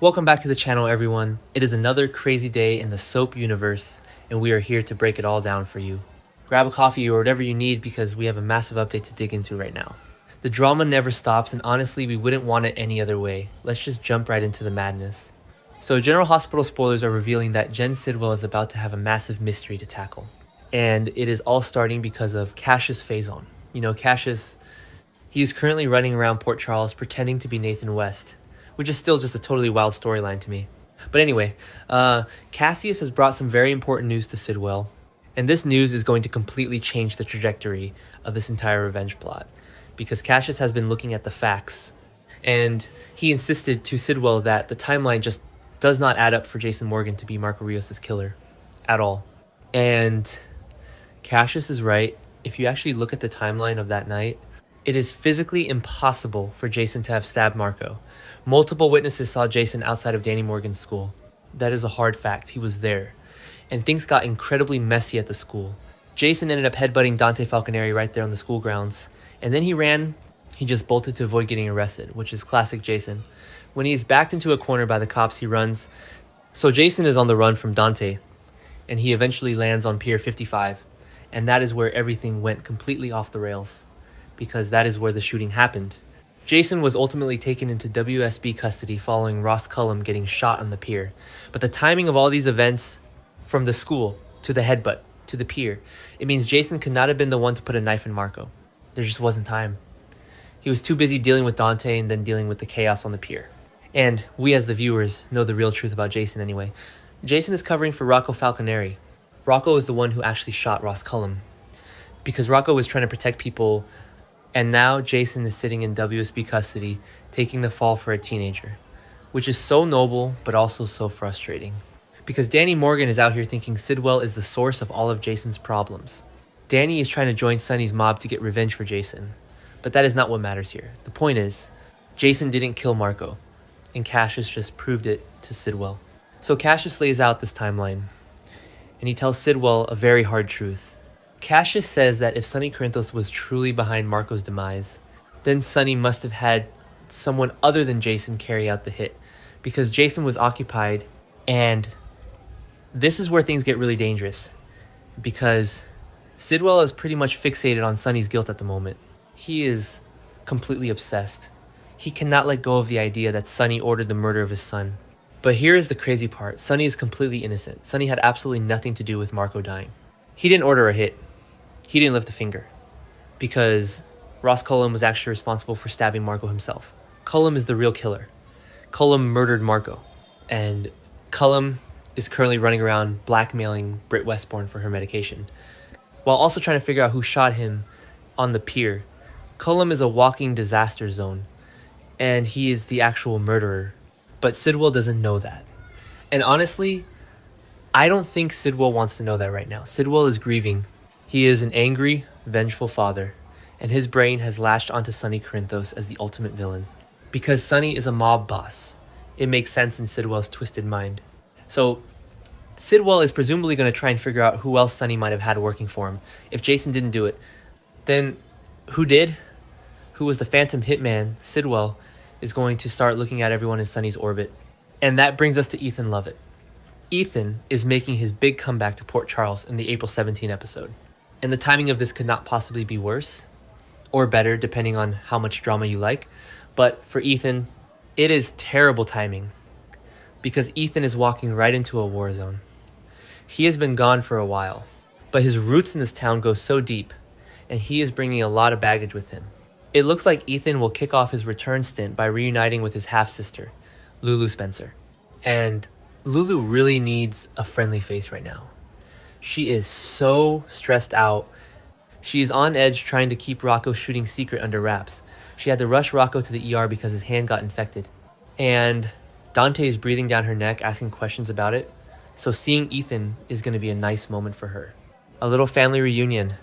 Welcome back to the channel, everyone. It is another crazy day in the soap universe, and we are here to break it all down for you. Grab a coffee or whatever you need because we have a massive update to dig into right now. The drama never stops, and honestly, we wouldn't want it any other way. Let's just jump right into the madness. So, General Hospital spoilers are revealing that Jen Sidwell is about to have a massive mystery to tackle. And it is all starting because of Cassius Faison. Cassius, he is currently running around Port Charles pretending to be Nathan West, which is still just a totally wild storyline to me. But anyway, Cassius has brought some very important news to Sidwell, and this news is going to completely change the trajectory of this entire revenge plot, because Cassius has been looking at the facts, and he insisted to Sidwell that the timeline just does not add up for Jason Morgan to be Marco Rios' killer at all. And Cassius is right. If you actually look at the timeline of that night, it is physically impossible for Jason to have stabbed Marco. Multiple witnesses saw Jason outside of Danny Morgan's school. That is a hard fact. He was there. And things got incredibly messy at the school. Jason ended up headbutting Dante Falconeri right there on the school grounds. And then he just bolted to avoid getting arrested, which is classic Jason. When he's backed into a corner by the cops, he runs. So Jason is on the run from Dante, and he eventually lands on Pier 55. And that is where everything went completely off the rails, because that is where the shooting happened. Jason was ultimately taken into WSB custody following Ross Cullum getting shot on the pier. But the timing of all these events, from the school to the headbutt to the pier, it means Jason could not have been the one to put a knife in Marco. There just wasn't time. He was too busy dealing with Dante and then dealing with the chaos on the pier. And we as the viewers know the real truth about Jason anyway. Jason is covering for Rocco Falconeri. Rocco is the one who actually shot Ross Cullum, because Rocco was trying to protect people. And now Jason is sitting in WSB custody, taking the fall for a teenager, which is so noble, but also so frustrating. Because Danny Morgan is out here thinking Sidwell is the source of all of Jason's problems. Danny is trying to join Sonny's mob to get revenge for Jason, but that is not what matters here. The point is, Jason didn't kill Marco, and Cassius just proved it to Sidwell. So Cassius lays out this timeline, and he tells Sidwell a very hard truth. Cassius says that if Sonny Corinthos was truly behind Marco's demise, then Sonny must have had someone other than Jason carry out the hit, because Jason was occupied. And this is where things get really dangerous, because Sidwell is pretty much fixated on Sonny's guilt at the moment. He is completely obsessed. He cannot let go of the idea that Sonny ordered the murder of his son. But here is the crazy part. Sonny is completely innocent. Sonny had absolutely nothing to do with Marco dying. He didn't order a hit. He didn't lift a finger, because Ross Cullum was actually responsible for stabbing Marco himself. Cullum is the real killer. Cullum murdered Marco, and Cullum is currently running around blackmailing Britt Westbourne for her medication, while also trying to figure out who shot him on the pier. Cullum is a walking disaster zone, and he is the actual murderer, but Sidwell doesn't know that. And honestly, I don't think Sidwell wants to know that right now. Sidwell is grieving. He is an angry, vengeful father, and his brain has latched onto Sonny Corinthos as the ultimate villain. Because Sonny is a mob boss, it makes sense in Sidwell's twisted mind. So Sidwell is presumably going to try and figure out who else Sonny might have had working for him. If Jason didn't do it, then who did? Who was the phantom hitman? Sidwell is going to start looking at everyone in Sonny's orbit. And that brings us to Ethan Lovett. Ethan is making his big comeback to Port Charles in the April 17 episode. And the timing of this could not possibly be worse or better, depending on how much drama you like. But for Ethan, it is terrible timing, because Ethan is walking right into a war zone. He has been gone for a while, but his roots in this town go so deep, and he is bringing a lot of baggage with him. It looks like Ethan will kick off his return stint by reuniting with his half-sister, Lulu Spencer. And Lulu really needs a friendly face right now. She is so stressed out. She is on edge trying to keep Rocco's shooting secret under wraps. She had to rush Rocco to the ER because his hand got infected. And Dante is breathing down her neck, asking questions about it. So seeing Ethan is going to be a nice moment for her. A little family reunion.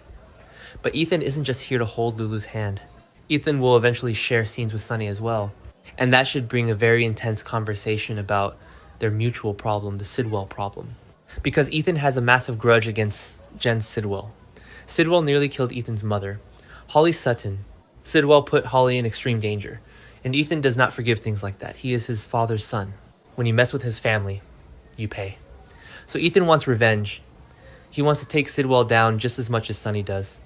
But Ethan isn't just here to hold Lulu's hand. Ethan will eventually share scenes with Sonny as well. And that should bring a very intense conversation about their mutual problem, the Sidwell problem. Because Ethan has a massive grudge against Jen Sidwell. Sidwell nearly killed Ethan's mother, Holly Sutton. Sidwell put Holly in extreme danger, and Ethan does not forgive things like that. He is his father's son. when you mess with his family, you pay. So Ethan wants revenge. He wants to take Sidwell down just as much as Sonny does.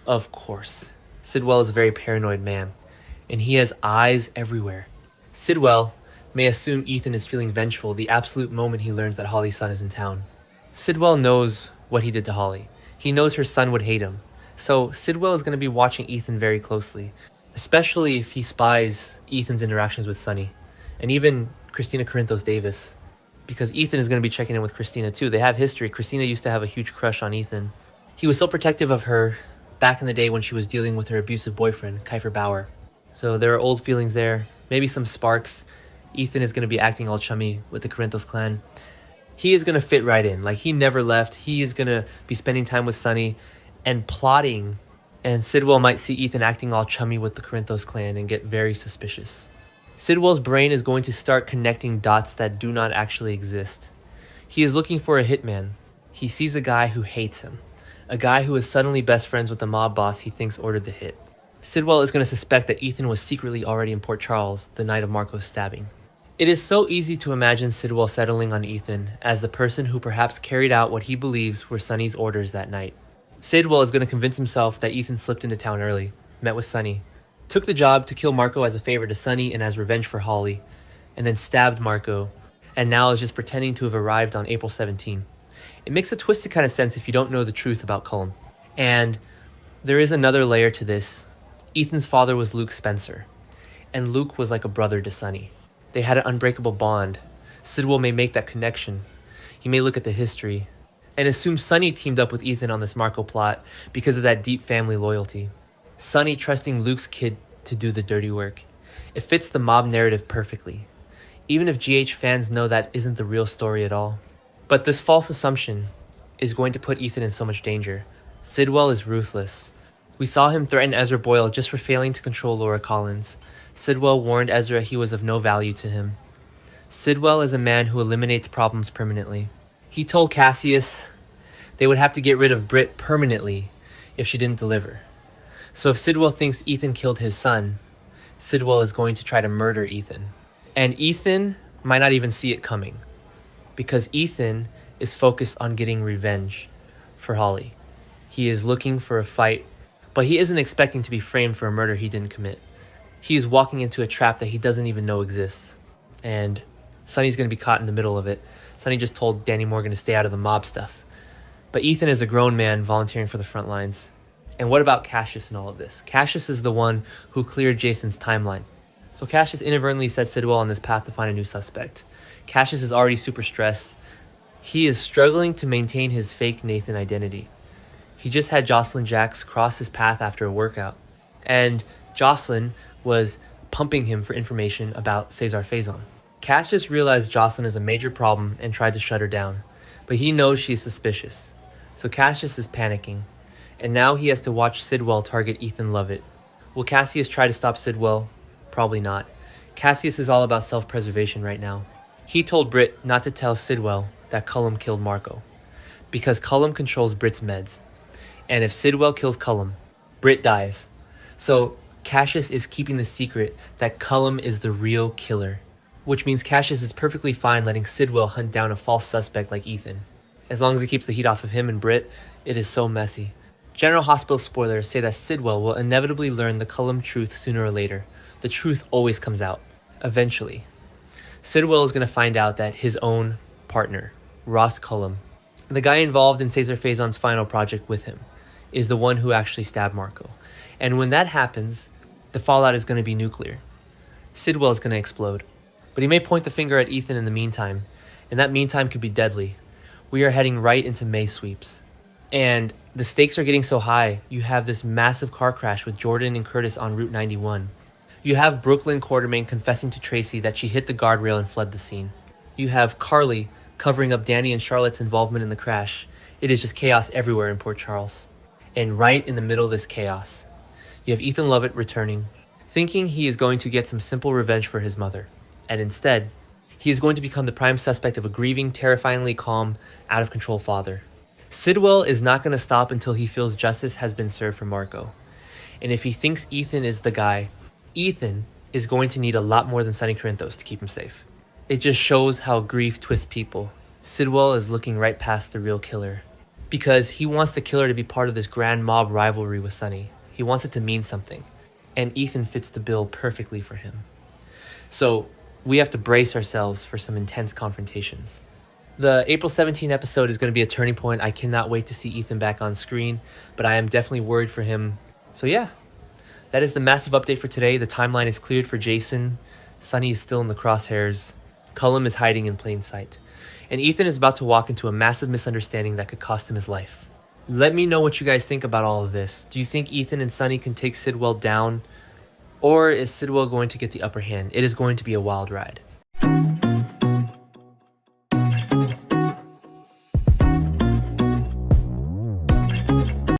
Of course, Sidwell is a very paranoid man, and he has eyes everywhere. Sidwell may assume Ethan is feeling vengeful the absolute moment he learns that Holly's son is in town. Sidwell knows what he did to Holly. He knows her son would hate him. So Sidwell is going to be watching Ethan very closely, especially if he spies Ethan's interactions with Sonny, and even Christina Corinthos Davis, because Ethan is going to be checking in with Christina too. They have history. Christina used to have a huge crush on Ethan. He was so protective of her back in the day when she was dealing with her abusive boyfriend, Kiefer Bauer. So there are old feelings there, maybe some sparks. Ethan is going to be acting all chummy with the Corinthos clan. He is going to fit right in. Like, he never left. He is going to be spending time with Sonny and plotting. And Sidwell might see Ethan acting all chummy with the Corinthos clan and get very suspicious. Sidwell's brain is going to start connecting dots that do not actually exist. He is looking for a hitman. He sees a guy who hates him. A guy who is suddenly best friends with the mob boss he thinks ordered the hit. Sidwell is going to suspect that Ethan was secretly already in Port Charles the night of Marco's stabbing. It is so easy to imagine Sidwell settling on Ethan as the person who perhaps carried out what he believes were Sonny's orders that night. Sidwell is going to convince himself that Ethan slipped into town early, met with Sonny, took the job to kill Marco as a favor to Sonny and as revenge for Holly, and then stabbed Marco, and now is just pretending to have arrived on April 17. It makes a twisted kind of sense if you don't know the truth about Cullum. And there is another layer to this. Ethan's father was Luke Spencer, and Luke was like a brother to Sonny. They had an unbreakable bond. Sidwell may make that connection. He may look at the history and assume Sonny teamed up with Ethan on this Marco plot because of that deep family loyalty. Sonny trusting Luke's kid to do the dirty work. It fits the mob narrative perfectly, even if GH fans know that isn't the real story at all. But this false assumption is going to put Ethan in so much danger. Sidwell is ruthless. We saw him threaten Ezra Boyle just for failing to control Laura Collins. Sidwell warned Ezra he was of no value to him. Sidwell is a man who eliminates problems permanently. He told Cassius they would have to get rid of Britt permanently if she didn't deliver. So if Sidwell thinks Ethan killed his son, Sidwell is going to try to murder Ethan. And Ethan might not even see it coming, because Ethan is focused on getting revenge for Holly. He is looking for a fight, but he isn't expecting to be framed for a murder he didn't commit. He is walking into a trap that he doesn't even know exists. And Sonny's going to be caught in the middle of it. Sonny just told Danny Morgan to stay out of the mob stuff. But Ethan is a grown man volunteering for the front lines. And what about Cassius in all of this? Cassius is the one who cleared Jason's timeline. So Cassius inadvertently set Sidwell on this path to find a new suspect. Cassius is already super stressed. He is struggling to maintain his fake Nathan identity. He just had Jocelyn Jacks cross his path after a workout. And Jocelyn was pumping him for information about Cesar Faison. Cassius realized Jocelyn is a major problem and tried to shut her down, but he knows she is suspicious. So Cassius is panicking, and now he has to watch Sidwell target Ethan Lovett. Will Cassius try to stop Sidwell? Probably not. Cassius is all about self-preservation right now. He told Britt not to tell Sidwell that Cullum killed Marco, because Cullum controls Britt's meds. And if Sidwell kills Cullum, Britt dies. So Cassius is keeping the secret that Cullum is the real killer, which means Cassius is perfectly fine letting Sidwell hunt down a false suspect like Ethan. As long as he keeps the heat off of him and Britt, it is so messy. General Hospital spoilers say that Sidwell will inevitably learn the Cullum truth sooner or later. The truth always comes out, eventually. Sidwell is going to find out that his own partner, Ross Cullum, the guy involved in Cesar Faison's final project with him, is the one who actually stabbed Marco. And when that happens, the fallout is going to be nuclear. Sidwell is going to explode. But he may point the finger at Ethan in the meantime, and that meantime could be deadly. We are heading right into May sweeps. And the stakes are getting so high, you have this massive car crash with Jordan and Curtis on Route 91. You have Brooklyn Quartermain confessing to Tracy that she hit the guardrail and fled the scene. You have Carly covering up Danny and Charlotte's involvement in the crash. It is just chaos everywhere in Port Charles. And right in the middle of this chaos, you have Ethan Lovett returning, thinking he is going to get some simple revenge for his mother. And instead, he is going to become the prime suspect of a grieving, terrifyingly calm, out-of-control father. Sidwell is not going to stop until he feels justice has been served for Marco. And if he thinks Ethan is the guy, Ethan is going to need a lot more than Sonny Corinthos to keep him safe. It just shows how grief twists people. Sidwell is looking right past the real killer. Because he wants the killer to be part of this grand mob rivalry with Sonny. He wants it to mean something. And Ethan fits the bill perfectly for him. So we have to brace ourselves for some intense confrontations. The April 17 episode is going to be a turning point. I cannot wait to see Ethan back on screen, but I am definitely worried for him. So yeah, that is the massive update for today. The timeline is cleared for Jason. Sonny is still in the crosshairs. Cullum is hiding in plain sight. And Ethan is about to walk into a massive misunderstanding that could cost him his life. Let me know what you guys think about all of this. Do you think Ethan and Sonny can take Sidwell down? Or is Sidwell going to get the upper hand? It is going to be a wild ride.